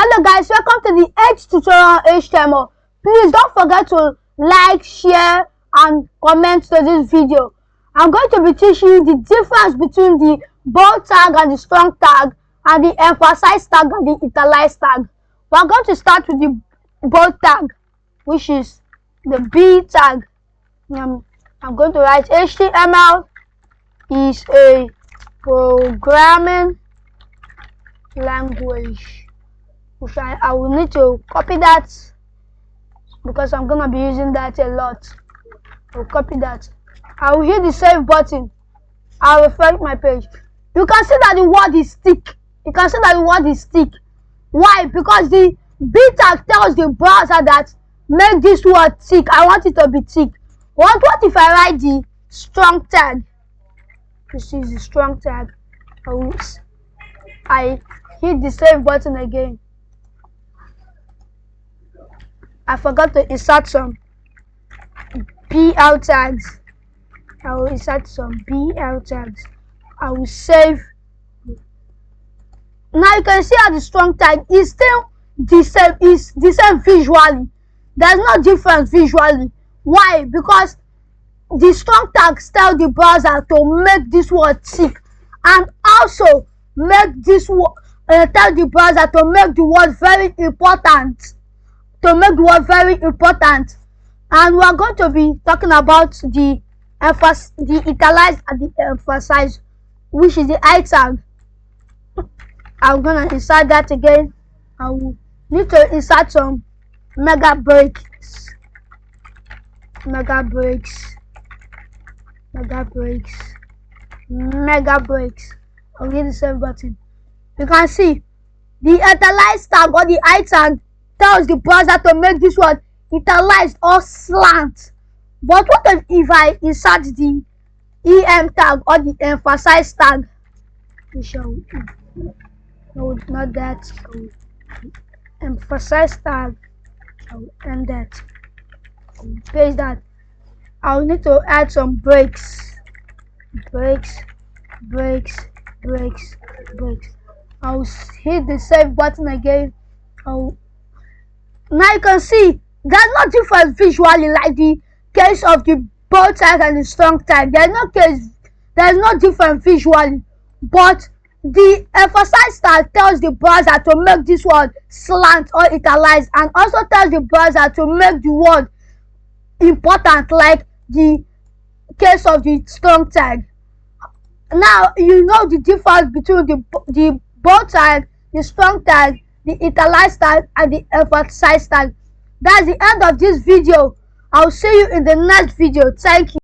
Hello guys, welcome to the H tutorial on HTML. Please don't forget to like, share and comment to this video. I'm going to be teaching you the difference between the bold tag and the strong tag, and the emphasize tag and the italize tag. We're going to start with the bold tag, which is the B tag. I'm going to write HTML is a programming language. Which I will need to copy that because I'm gonna be using that a lot. I'll copy that. I will hit the save button. I'll refresh my page. You can see that the word is thick. You can see that the word is thick. Why? Because the B tag tells the browser that make this word thick. I want it to be thick. What if I write the strong tag? This is the strong tag. I hit the save button again. I forgot to insert some BL tags. I will insert some BL tags. I will save. Now you can see how the strong tag is still the same. Is the same visually. There's no difference visually. Why? Because the strong tags tell the browser to make this word thick, and also make this tell the browser to make the word very important. And we are going to be talking about the italize and the emphasize, which is the I tag. I'm gonna insert that again. I will need to insert some mega breaks. I'll hit the save button. You can see the italize tag or the I tag tells the browser to make this word italicized or slant. But what if I insert the EM tag or the emphasize tag? No, not that. Emphasize tag. I will end that. I will paste that. I will need to add some breaks. I will hit the save button again. Now you can see there's no difference visually like the case of the bold tag and the strong tag. There's no difference visually, but the emphasize tag tells the browser to make this word slant or italize, and also tells the browser to make the word important like the case of the strong tag. Now you know the difference between the bold tag, the strong tag, the italize tag and the emphasize tag. That's the end of this video. I'll see you in the next video. Thank you.